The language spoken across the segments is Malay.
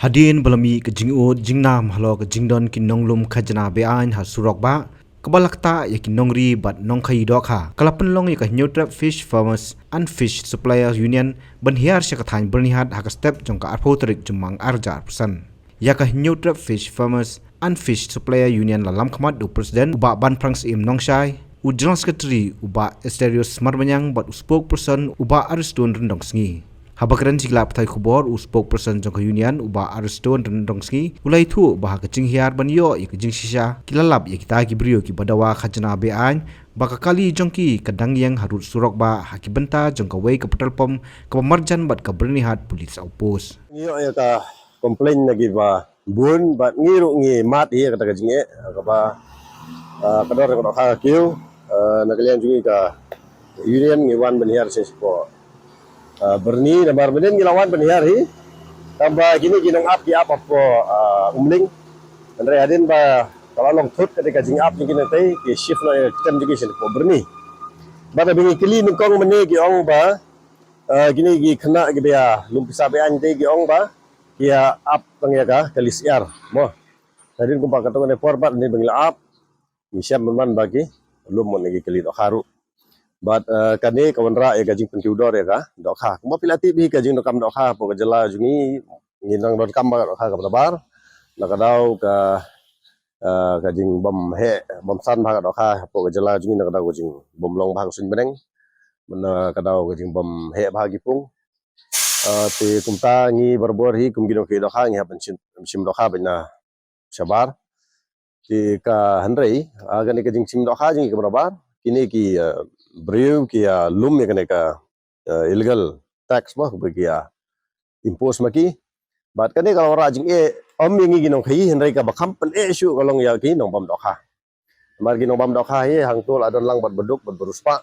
Hadin belami ke jingut jingnam halo ke jingdon kin nonglum khajna beain ha surok ba kebalakta ya kin nongri bat nongkai dokha kalapen long ya ka neutral fish farmers and fish suppliers union ban hiar syakathan bernihat ha ka step jongka arpotrik jumang arjar persen ya ka neutral fish farmers and fish supplier union lalam khamat du president uba ban prangs im nongshai u general secretary uba Esterios Marbanyang bat spokesperson uba Ariston rendong sngi Habakran sigla pthai khubor u spokesperson jongka union uba Ariston rendong sngi ulai thu bah ka jinghiar banyo ik jing sisa kilalap ya kita gibrio ki badawa khajna be an baka kali jongki kadang yang harut surok ba hakibenta jongka wei ka petrol ka marjan bat ka bernihat polis opus Ngiyo ya ka komplain lagi ba bun ba ngiru ngi mat iya kata kajinge ka ba kador ka ka kiu nakalian jungi ka union ngi wan benhiar sespo berni na bar benen ngi lawan benhiar hi tambah gini ginong ap ki apa po umling andre adin ba kalau long thut kata kajing ap ngi nanti ki shift na kitam jungi sen po berni ba bingi kili nungkong meni ki ong ba gini gi kena gi bea lumpisa be ante gi ong ba kia ap tang ya ka kalis yar mo tadi kumpa katong ne porbat ni bengla ap ni siap man bagi lum mon gi kali do kharu but kani kawan ra ya gajing penkiudor ya ka do kha mo pilati bi gajing do kam do kha po jela jungi nginang do kam ba do kha ka bar la ka dau ka gajing bom san ba do kha po jela jungi na ka dau gajing bom long ba sun beneng mana kadau gajing bom he bahagi pung ti kumta ngi barbor hi kum gino ke do kha ngi haban sim do kha bena sabar ti ka hanrei aga ne gajing sim do kha ngi ke barabar kini ki brew ki lum ya ne ka illegal tax bah bagi impose maki bat kane kalau rajing om ngi gino khai hanrei ka bakam pen shu kalong ya ki nong bam do kha mar gi nong bam do kha hi hang tul adon lang bat beduk bat beruspa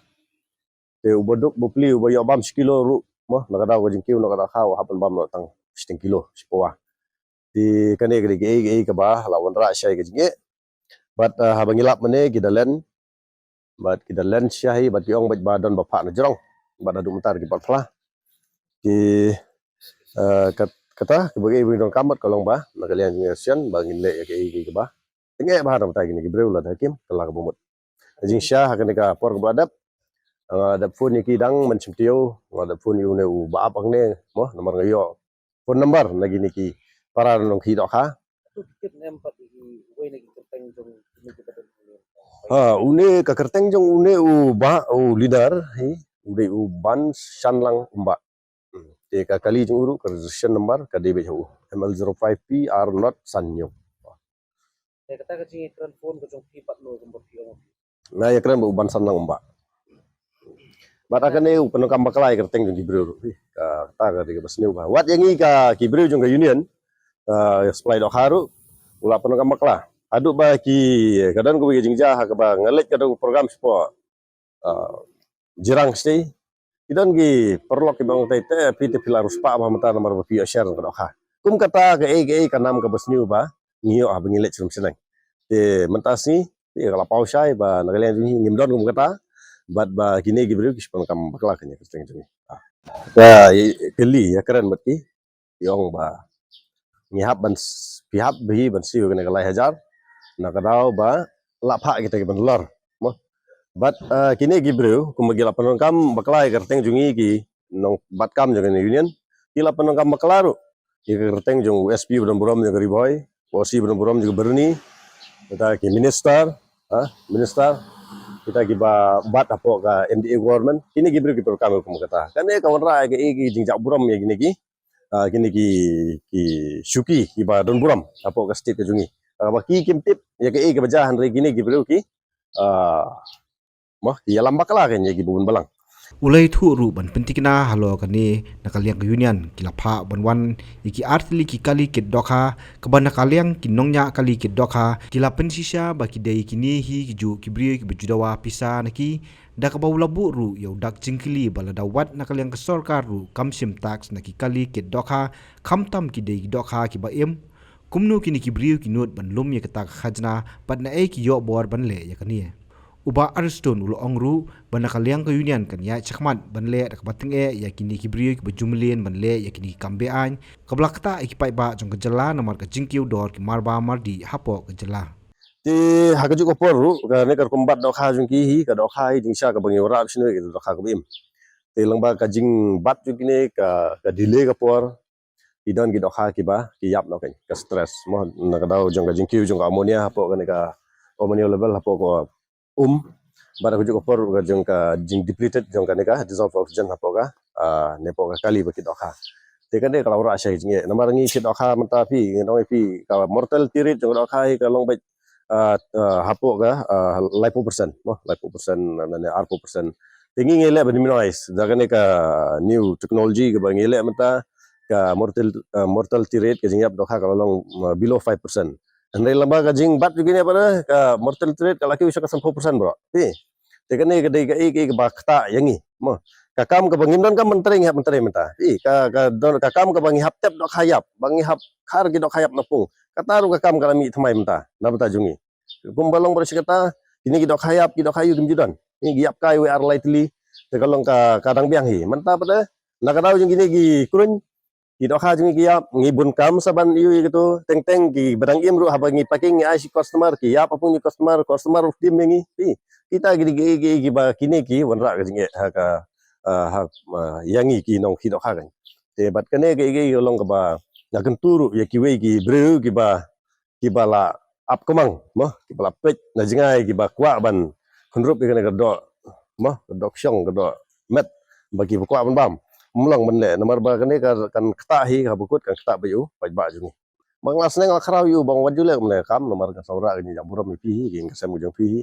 te uboduk bupli ubayo bam sekilo ru mo nakada ko jingkiw nakada khaw hapan bam no tang 10 kilo sipawa di kane gri ge ka ba lawan ra syai ge jinge bat habangilap mene gidalen bat gidalen syai bat yong bat badon bapak na jerong bat adu mutar ki patla ki kata kebagi ibu dong kamat kolong ba nakalian jinge sian bangin le ge ba tenge ba dong ta gini gibreu la hakim kala ka bumut jing syah hakane ka por badap ada phone ki dang mencimtiau ada phone yu ne u ba apang ne mo nomor ngayo phone number lagi niki para nong ki dok ha une ka kerteng jong une u ba u leader hi ude u ban shanlang umba te ka kali jong uru ka registration number ka debe hu ML05P are not sanyo te kata ka jingi kran phone ko jong pi pat no ko pi na ya kran bu ban shanlang umba bata kane upano kam baklai kerteng jong gibreu ka ta ka de basneu ba wat yangi ka gibreu jong ka union supply do haru ula pano kam bakla adu ba ki kadan ko bi jingja ha ka ba ngalek kadang program spo jirang stay idan gi perlok ki bang tete pite pilarus pa ma mata nomor ba pi share ka do ha kum kata ka ka nam ka basneu ba ngio ha bangilek chum senang te mentasi te kala pau sai ba nagalian ngimdon kum kata bat ba kini gibreu kispon kam bakla kanya kesteng jeni ya keli ya keren bat ki yong ba ngihap ban pihap bi ban siu kena kalai hajar na kadau ba lapha kita ki benlor mo bat kini gibreu kum gila panon kam bakla kerteng jungi ki nong bat kam jeng union gila panon kam baklaru ki kerteng jung USP budon burom jeng riboy posi budon burom jeng berni kita ki minister minister kita giba bat apo ka MDA government kini gibreu ki program ko kata kan kawan ra ke jingjak buram ya gini ki kini ki syuki giba don buram apo ka state ke jungi ba ki kimtip ya ke bajahan re gini gibreu ki mah ki alam bakla kan ya gibun balang ulai thu ru ban pentikna halo kani nakaliang ke union kilapha banwan iki artli ki kali ke dokha kabana kaliang kinongnya kali ke dokha kilapen sisa baki dei kini hi ju kibri ki bujudawa pisa naki dak bawla bu ru yo dak jingkili balada wat nakaliang ke sarkar ru kamsim tax naki kali ke dokha khamtam ki dei dokha ki ba em kumnu kini kibri ki not ban lum ye kata khajna patna e ki yo bor ban le ya kani uba Ariston ulo ongru banakaliang ke union kan ya chakmat banle dak bating ya kini kibrio ki bajumlien banle ya kini kambean kablakta ikipai ba jong kejela nomor ke jingkiu dor ki marba mardi hapo kejela ti hakajuk opor ka ne kar kombat dok ha jung ki hi ka dok ha jing sha ka bangi ora sino ki dok ha ka bim ti langba ka jing bat ju kini ka delay ka por idon ki dok ha ki ba ki yap no kan ka stress mo na ka daw jong ka jingkiu jong ka ammonia hapo ka ne ka ammonia level hapo ko bara ko opor ka jong ka jing depleted jong ka ne ka dissolve oxygen hapo ka nepo ka kali ba ki dok ha te kan de kalau ra sha jing e namar ngi ki dok ha manta pi ngi pi ka mortality rate jong dok ha ka long ba hapo ka lipopercent mo lipopercent nane arpopercent tingi ngele ba minimize dagane ka new technology ka ba ngele mata ka mortality rate ka jingyap dokha ka long below 5%. Andai lamba ka jing bat juga ni apa ka mortality rate ka laki bisa ka 10% bro. Te kane ka dei ka ik ba khata yangi mo ka kam ka bangim don ka mentering hap mentering menta. Ka don ka kam ka bangi hap tep dok hayap bangi hap khar gi dok hayap napung. Kataru ka kam ka mi thmai menta na bata jungi. Kumbalong bersih kata ini kita khayap kita kayu gemjudan ini giap kayu ar lightly tekalong ka kadang biang hi manta pada nakadaw jeng gini gi kurun kita kha jeng giap ngibun kam saban iu gitu teng teng gi badang imru haba ngi packing ngi customer ki ya apapun customer tim ngi kita gi ba kini ki wanra ka jeng ha yangi ki nong kita kha kan te bat kane gi long ka ba nakan turu ya ki we gi bru ki ba la ap kemang mo ki bala pet na jingai ki ba kwa ban khunrup ki ne do mo do ksyong do met bagi kwa ban bam mulong ban le nomor ba kane kan kta hi ka bukut kan kta bayu ba ju ni bang las neng kharau yu bang waju le ne kam nomor ka saura ni jamburam pi hi ki ka sam jong pi hi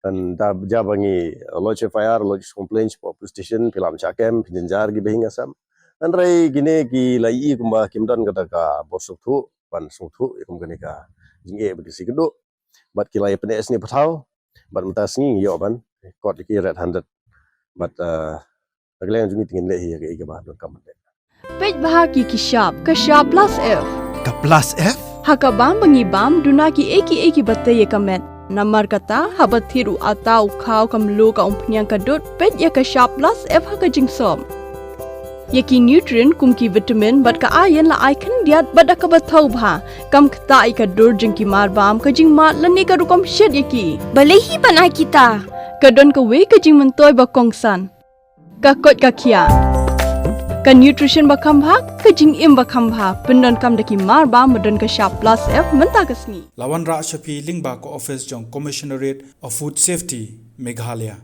kan da ja bangi lodge fire lodge complaints police station filam chakem pinjar gi behinga sam andrai gine ki lai kumba kimdon kata ka bosuk thu ban sung thu ikum kane ka jinge bagi keduk bat kilai PNS ni patau bat mentas ni yo ban kot ki red handed bat aglen juni tingin le hi ga ba don kam de pej bahagi ki sharp plus f ka plus f haka bam bangi bam duna ki eki batte ye kamet namar kata habat thiru atau khau kam lu ka umpnyang ka dot pej ya ka sharp plus f haka jingsom yaki nutrient kum ki vitamin bat ka iron la icon diat bat ka bathau bha kam khta I ka dur jing ki mar bam ka jing mat lani ka rukom shed yaki balehi banai kita ka don ka we ka jing mentoy ba kongsan ka kot ka khia ka nutrition ba kham bha ka jing im ba kham bha pindon kam daki mar bam madon ka sharp plus f menta kasni lawan ra shapi lingba ko office jong commissionerate of food safety Meghalaya